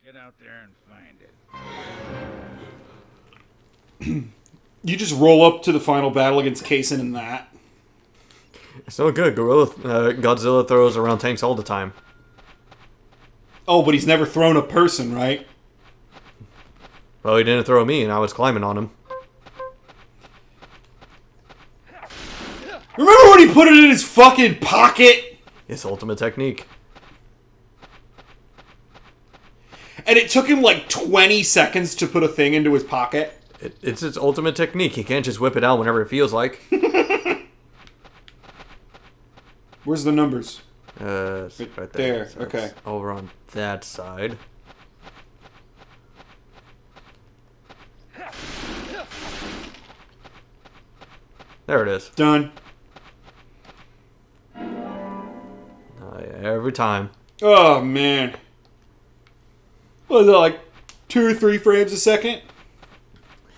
Get out there and find it. You just roll up to the final battle against Kaysen in that. It's no good. Godzilla throws around tanks all the time. Oh, but he's never thrown a person, right? Well, he didn't throw me, and I was climbing on him. Remember when he put it in his fucking pocket? His ultimate technique. And it took him like 20 seconds to put a thing into his pocket? It's his ultimate technique. He can't just whip it out whenever it feels like. Where's the numbers? Right there. So Okay. Over on that side. There it is. Done. Every time. Oh, man. Was it like 2 or 3 frames a second?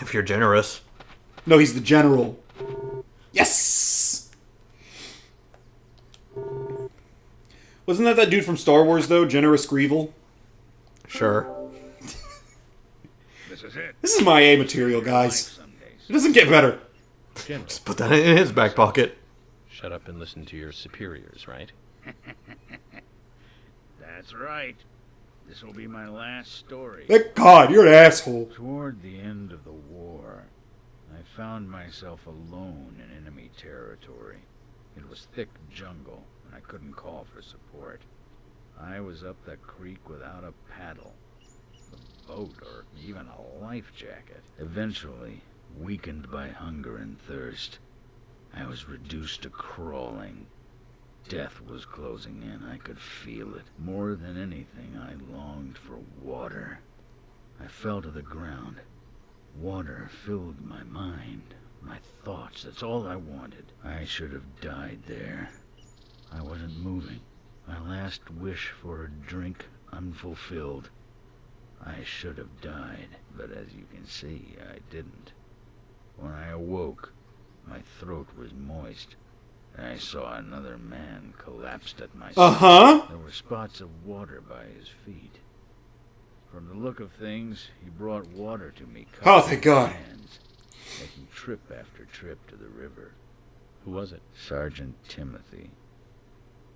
If you're generous. No, he's the general. Yes! Wasn't that dude from Star Wars, though? Generous Grievous? Sure. This is it. This is my A material, guys. It doesn't get better. General, Just put that in his back pocket. shut up and listen to your superiors, right? That's right. This will be my last story. Thank God, you're an asshole. Toward the end of the war, I found myself alone in enemy territory. It was thick jungle, and I couldn't call for support. I was up the creek without a paddle, a boat, or even a life jacket. Eventually, weakened by hunger and thirst, I was reduced to crawling. Death was closing in. I could feel it. More than anything, I longed for water. I fell to the ground. Water filled my mind, my thoughts. That's all I wanted. I should have died there. I wasn't moving. My last wish for a drink unfulfilled. I should have died, but as you can see, I didn't. When I awoke, my throat was moist. I saw another man collapsed at my side. Uh-huh. There were spots of water by his feet. From the look of things, he brought water to me. Oh, thank God. Hands, making trip after trip to the river. Who was it? Sergeant Timothy.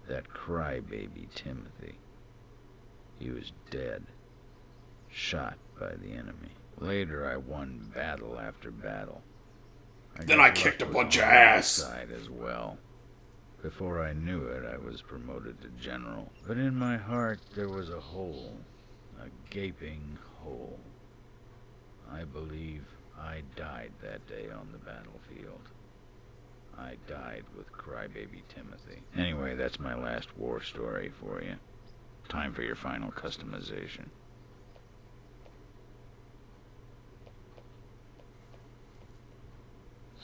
That crybaby Timothy. He was dead. Shot by the enemy. Later, I won battle after battle. Then got I kicked a luck bunch with of my ass. side as well. Before I knew it, I was promoted to general. But in my heart, there was a hole. A gaping hole. I believe I died that day on the battlefield. I died with crybaby Timothy. Anyway, that's my last war story for you. Time for your final customization.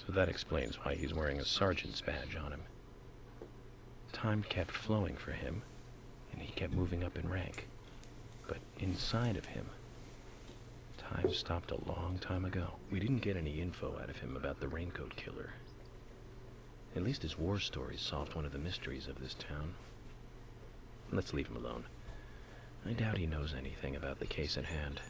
So that explains why he's wearing a sergeant's badge on him. Time kept flowing for him, and he kept moving up in rank. But inside of him, time stopped a long time ago. We didn't get any info out of him about the Raincoat Killer. At least his war stories solved one of the mysteries of this town. Let's leave him alone. I doubt he knows anything about the case at hand.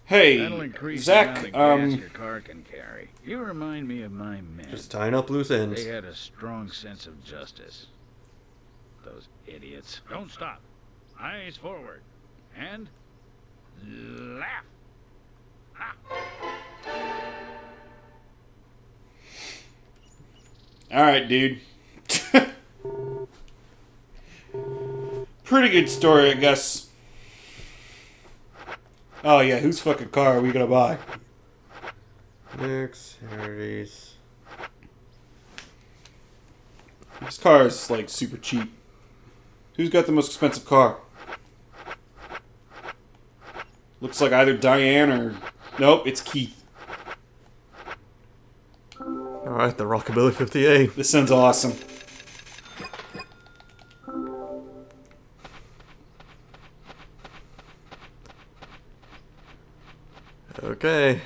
Hey, That'll increase Zach, the amount of gas your car can carry. You remind me of my men. Just tying up loose ends. They had a strong sense of justice. Those idiots. Don't stop. Eyes forward. And laugh. Ah. all right, dude. Pretty good story, I guess. Oh, yeah, whose fucking car are we gonna buy? Next, Harry's. This car is, like, super cheap. Who's got the most expensive car? Looks like either Diane or... Nope, it's Keith. Alright, the Rockabilly 58. This sounds awesome. Okay.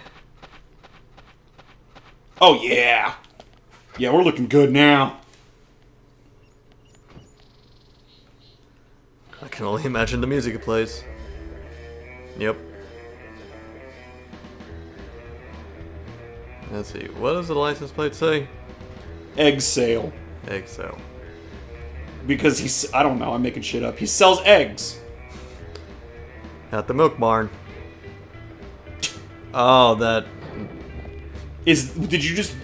Oh, yeah. Yeah, we're looking good now. I can only imagine the music it plays. Yep. Let's see. What does the license plate say? Egg sale. Egg sale. Because I don't know, I'm making shit up. He sells eggs. At the milk barn. Oh, that. Did you just...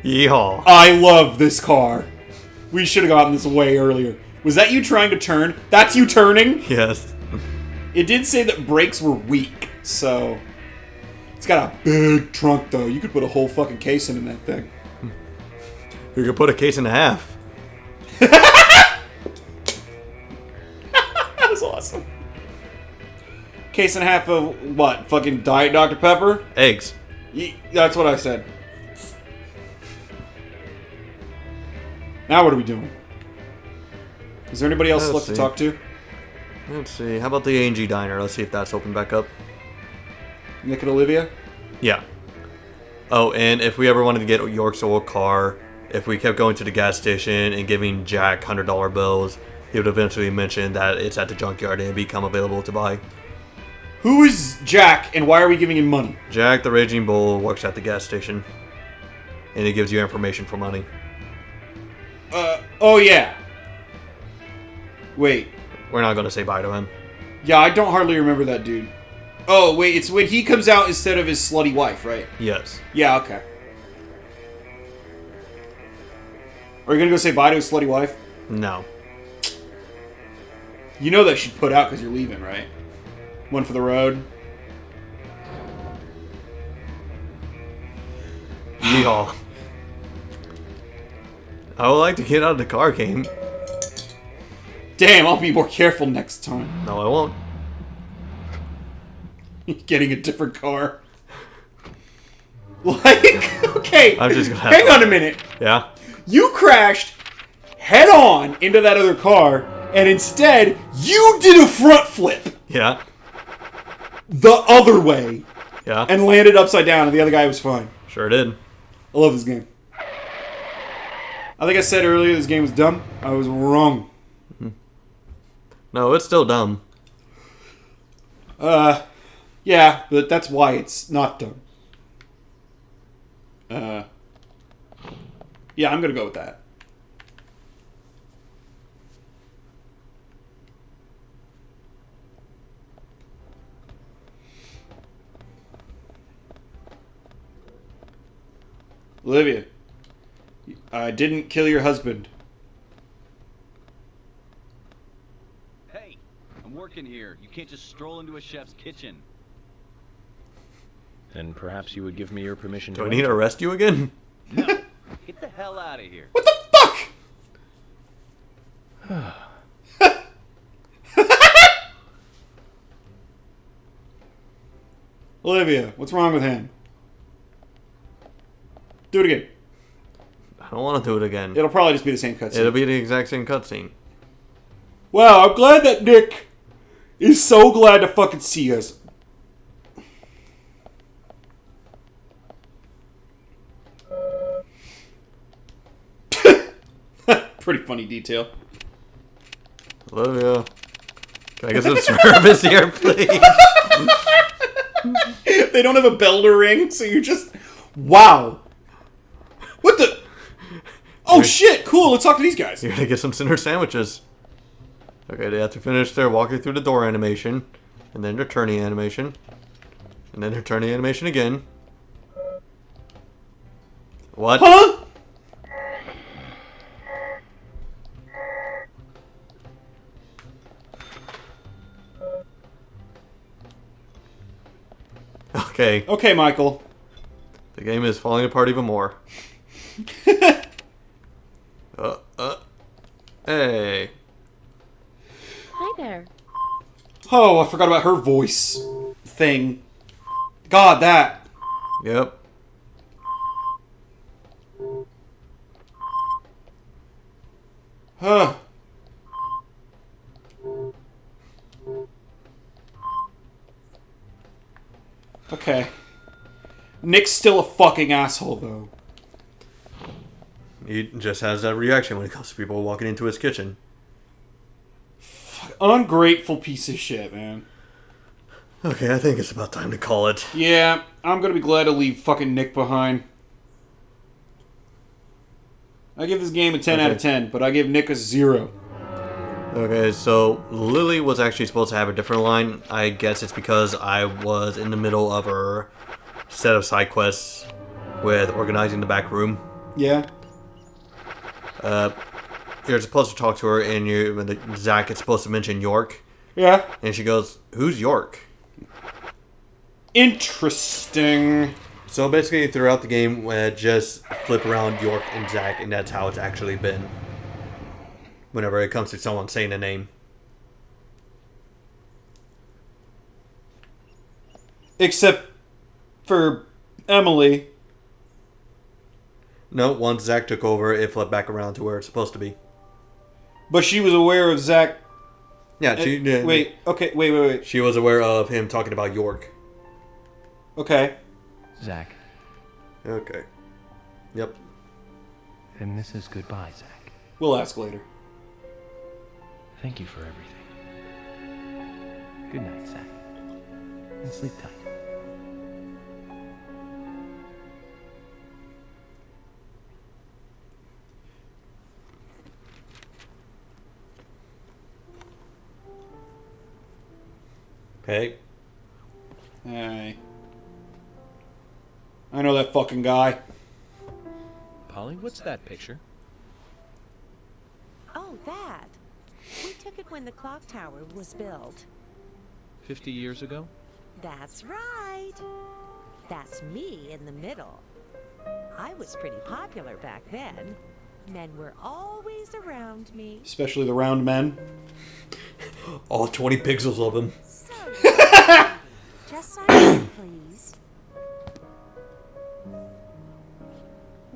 Yeehaw. I love this car. We should have gotten this way earlier. Was that you trying to turn? That's you turning? Yes. It did say that brakes were weak, so... It's got a big trunk, though. You could put a whole fucking case in that thing. You could put a case and a half. That was awesome. Case and a half of what? Fucking Diet Dr. Pepper? Eggs. That's what I said. Now what are we doing? Is there anybody else left to talk to? Let's see. How about the A&G Diner? Let's see if that's open back up. Nick and Olivia? Yeah. Oh, and if we ever wanted to get York's old car, if we kept going to the gas station and giving Jack $100 bills, he would eventually mention that it's at the junkyard and become available to buy. Who is Jack, and why are we giving him money? Jack, the Raging Bull, works at the gas station. And he gives you information for money. Oh yeah. Wait. We're not going to say bye to him. Yeah, I don't hardly remember that dude. Oh, wait, it's when he comes out instead of his slutty wife, right? Yes. Yeah, okay. Are you gonna go say bye to his slutty wife? No. You know that she'd put out because you're leaving, right? One for the road. Yeehaw. I would like to get out of the car game. Damn, I'll be more careful next time. No, I won't. Getting a different car. Like, okay, I'm just gonna hang on a minute. Yeah? You crashed head on into that other car, and instead, you did a front flip Yeah? the other way Yeah? and landed upside down, and the other guy was fine. Sure did. I love this game. I think I said earlier this game was dumb. I was wrong. No, it's still dumb. Yeah, but that's why it's not dumb. Yeah, I'm gonna go with that. Olivia, I didn't kill your husband. Hey, I'm working here. You can't just stroll into a chef's kitchen. Then perhaps you would give me your permission Do to I need to arrest you again? No, get the hell out of here. What the fuck? Olivia, what's wrong with him? Do it again. I don't want to do it again. It'll probably just be the same cutscene. It'll be the exact same cutscene. Wow, I'm glad that Nick is so glad to fucking see us. Pretty funny detail. Olivia. Can I get some service here, please? They don't have a bell to ring, so you're just... Wow. What the... Oh shit, cool, let's talk to these guys. You're gonna get some Cinder sandwiches. Okay, they have to finish their walking through the door animation. And then their turning animation. And then their turning animation again. What? Huh? Okay, Okay, Michael. the game is falling apart even more. Hey. Hi there. Oh, I forgot about her voice thing. God, that. Yep. Huh. Okay. Nick's still a fucking asshole, though. He just has that reaction when it comes to people walking into his kitchen. ungrateful piece of shit, man. Okay, I think it's about time to call it. Yeah, I'm gonna be glad to leave fucking Nick behind. I give this game a 10 out of 10, but I give Nick a 0. Okay, so Lily was actually supposed to have a different line. I guess it's because I was in the middle of her set of side quests with organizing the back room. Yeah. You're supposed to talk to her, and Zach is supposed to mention York. Yeah. And she goes, "Who's York?" Interesting. So basically, throughout the game, just flip around York and Zach, and that's how it's actually been. Whenever it comes to someone saying a name. Except for Emily. No, once Zach took over, it flipped back around to where it's supposed to be. But she was aware of Zach. Yeah, she did. Wait. She was aware of him talking about York. Okay. Zach. Okay. Yep. Then this is goodbye, Zach. We'll ask later. Thank you for everything. Good night, Zach. And sleep tight. Hey. Hey. I know that fucking guy. Polly, what's that picture? Oh, that. We took it when the clock tower was built. 50 years ago? That's right. That's me in the middle. I was pretty popular back then. Men were always around me. Especially the round men. All 20 pixels of him. So, just silence, please.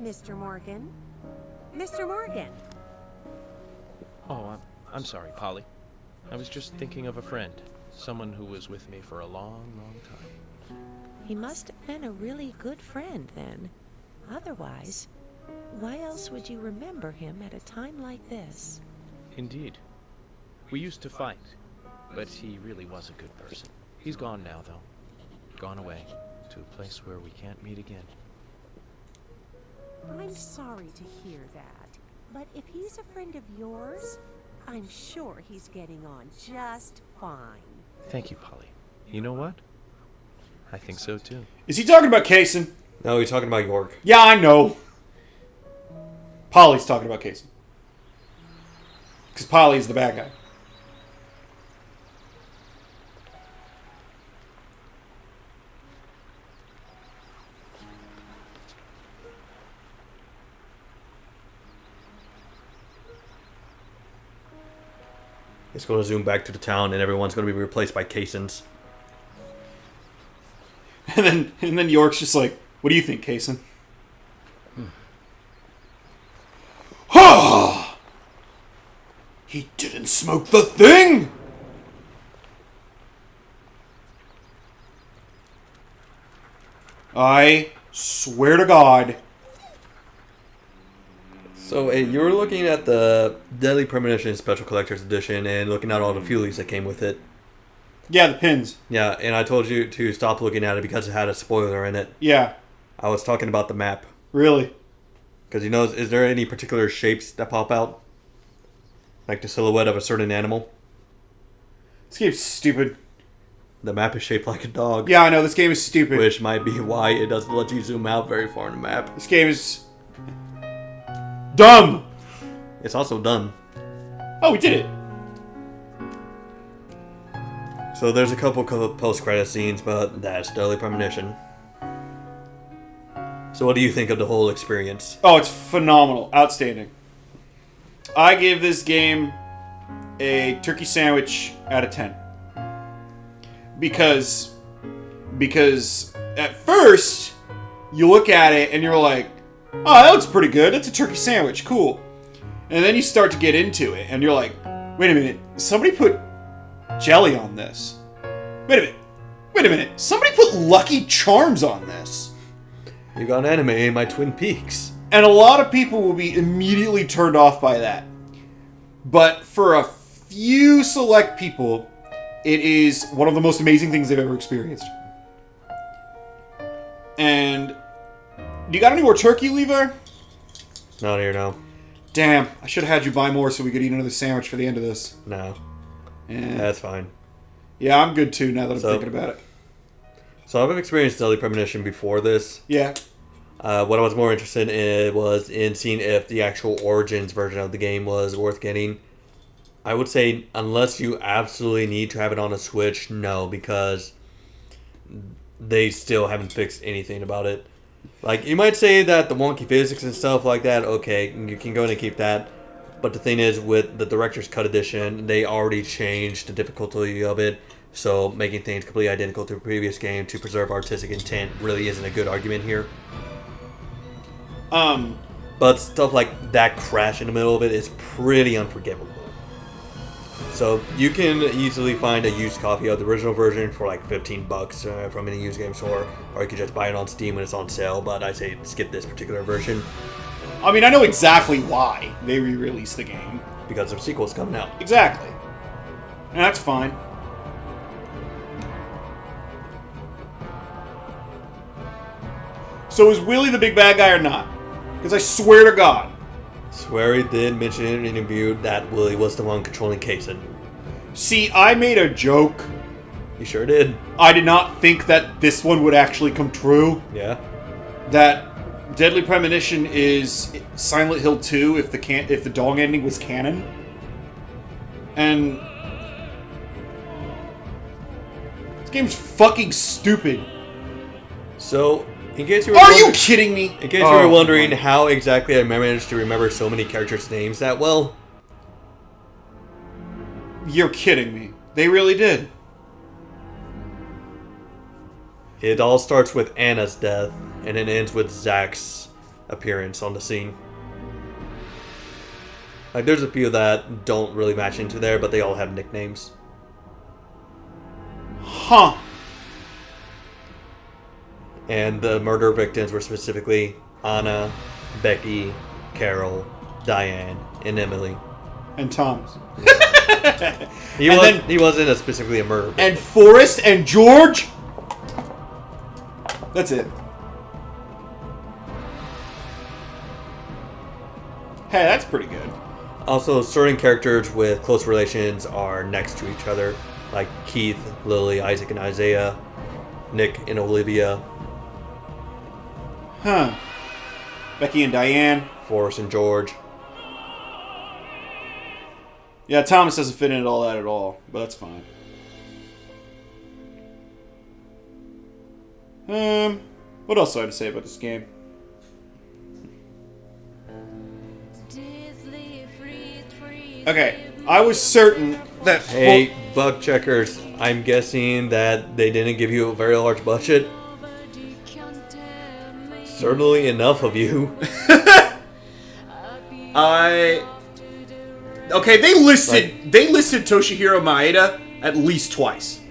Mr. Morgan? Mr. Morgan! Oh, I'm sorry, Polly. I was just thinking of a friend. Someone who was with me for a long, long time. He must have been a really good friend then. Otherwise, why else would you remember him at a time like this? Indeed. We used to fight, but he really was a good person. He's gone now, though. Gone away to a place where we can't meet again. I'm sorry to hear that, but if he's a friend of yours, I'm sure he's getting on just fine. Thank you, Polly. You know what? I think so, too. Is he talking about Kaysen? No, he's talking about York. Yeah, I know. Polly's talking about Kaysen. Because Polly's the bad guy. It's going to zoom back to the town, and everyone's going to be replaced by Kaysens. And then York's just like, what do you think, Kaysen? Ha! He didn't smoke the thing! I swear to God. So, you were looking at the Deadly Premonition Special Collector's Edition and looking at all the fuelies that came with it. Yeah, the pins. Yeah, and I told you to stop looking at it because it had a spoiler in it. Yeah. I was talking about the map. Really? Because, is there any particular shapes that pop out? Like the silhouette of a certain animal? This game's stupid. The map is shaped like a dog. Yeah, I know, this game is stupid. Which might be why it doesn't let you zoom out very far on the map. This game is dumb. It's also done. Oh, we did it. So there's a couple post-credit scenes, but that's Deadly Premonition. So what do you think of the whole experience? Oh, it's phenomenal. Outstanding. I give this game a turkey sandwich out of 10. Because at first, you look at it and you're like, oh, that looks pretty good. It's a turkey sandwich. Cool. And then you start to get into it and you're like, wait a minute. Somebody put jelly on this. Wait a minute. Somebody put Lucky Charms on this. You got an anime in my Twin Peaks. And a lot of people will be immediately turned off by that. But for few select people, it is one of the most amazing things they've ever experienced. And you got any more turkey, Levi? Not here, no. Damn, I should have had you buy more so we could eat another sandwich for the end of this. No. Yeah, That's fine. yeah, I'm good too now that I'm thinking about it. So I've experienced Deadly Premonition before this. Yeah. What I was more interested in was in seeing if the actual Origins version of the game was worth getting. I would say unless you absolutely need to have it on a Switch, no, because they still haven't fixed anything about it. Like, you might say that the wonky physics and stuff like that, okay, you can go in and keep that. But the thing is, with the Director's Cut Edition, they already changed the difficulty of it. So making things completely identical to the previous game to preserve artistic intent really isn't a good argument here. But stuff like that crash in the middle of it is pretty unforgivable. So you can easily find a used copy of the original version for like $15 from any used game store, or you could just buy it on Steam when it's on sale. But I say skip this particular version I mean, I know exactly why they re-released the game. because of sequels coming out. Exactly. And that's fine. So is Willie the big bad guy or not? Because I swear to God. Swear he did mention in an interview that Willie was the one controlling Kaysen. See, I made a joke. You sure did. I did not think that this one would actually come true. Yeah. That Deadly Premonition is Silent Hill 2 if the dog ending was canon. And this game's fucking stupid. So, in case you were Are you wondering- kidding me? In case you were wondering how exactly I managed to remember so many characters' names that well, You're kidding me. They really did. it all starts with Anna's death and it ends with Zach's appearance on the scene. Like, there's a few that don't really match into there, but they all have nicknames. Huh. And The murder victims were specifically Anna, Becky, Carol, Diane, and Emily. And Thomas. He wasn't specifically a murder victim. And Forrest and George. That's it. Hey, that's pretty good. Also, certain characters with close relations are next to each other, like Keith, Lily, Isaac, and Isaiah, Nick and Olivia, Huh. Becky and Diane. Forrest and George. Yeah, Thomas doesn't fit into all that at all, but that's fine. What else do I have to say about this game? Okay, I was certain that... Hey, bug checkers, I'm guessing that they didn't give you a very large budget. Certainly enough of you. Okay, they listed Toshihiro Maeda at least twice.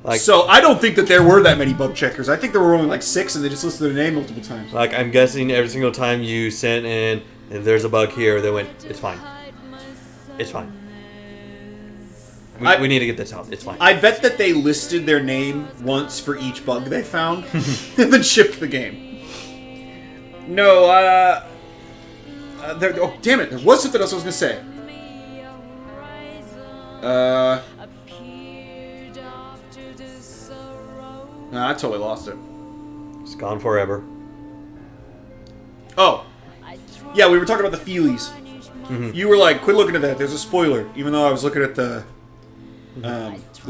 Like, So I don't think that there were that many bug checkers. I think there were only like 6 and they just listed their name multiple times. like, I'm guessing every single time you sent in, if there's a bug here, they went, it's fine. It's fine. We need to get this out. It's fine. I bet that they listed their name once for each bug they found and then shipped the game. No, oh, damn it. There was something else I was going to say. Nah, I totally lost it. It's gone forever. Oh. Yeah, we were talking about the feelies. You were like, quit looking at that. There's a spoiler. Even though I was looking at the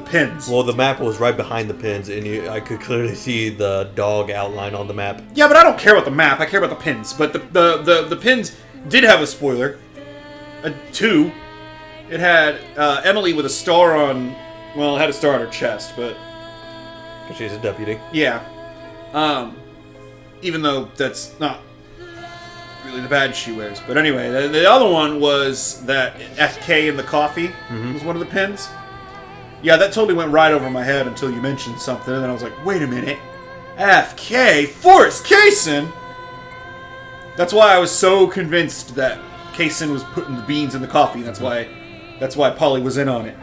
pins. Well, the map was right behind the pins, and I could clearly see the dog outline on the map. Yeah, but I don't care about the map. I care about the pins. But the pins did have a spoiler. 2. It had Emily with a star on... Well, it had a star on her chest, but... Because she's a deputy. Yeah. Even though that's not really the badge she wears. But anyway, the other one was that FK in the coffee was one of the pins. Yeah, that totally went right over my head until you mentioned something, and then I was like, wait a minute. FK? Forrest Kaysen? That's why I was so convinced that Kaysen was putting the beans in the coffee. That's why That's why Polly was in on it.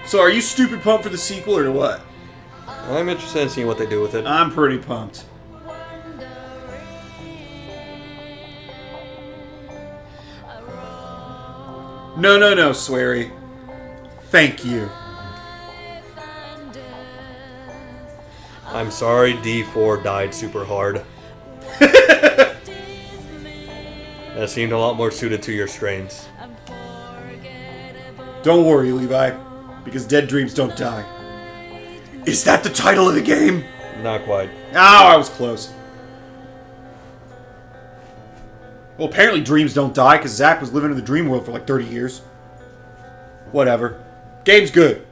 So are you stupid pumped for the sequel or what? I'm interested in seeing what they do with it. I'm pretty pumped. No, Swery. Thank you. I'm sorry D4 died super hard. That seemed a lot more suited to your strengths. Don't worry, Levi, because dead dreams don't die. Is that the title of the game? Not quite. Oh, I was close. Well, apparently dreams don't die, because Zach was living in the dream world for like 30 years. Whatever. Game's good.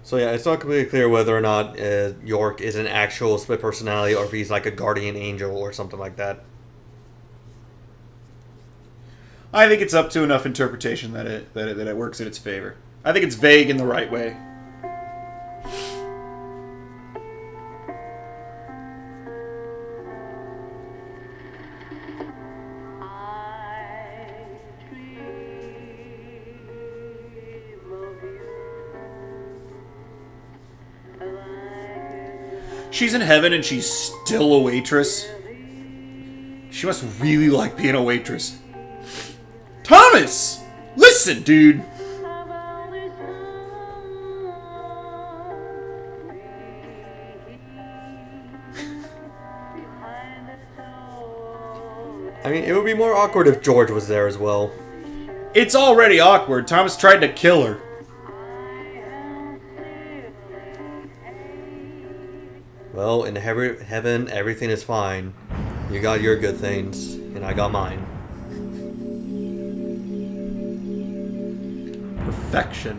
So yeah, it's not completely clear whether or not York is an actual split personality or if he's like a guardian angel or something like that. I think it's up to enough interpretation that it works in its favor. I think it's vague in the right way. She's in heaven and she's still a waitress. She must really like being a waitress. Thomas! Listen, dude! I mean, it would be more awkward if George was there as well. It's already awkward. Thomas tried to kill her. Well, in heaven, everything is fine. You got your good things, and I got mine. Perfection.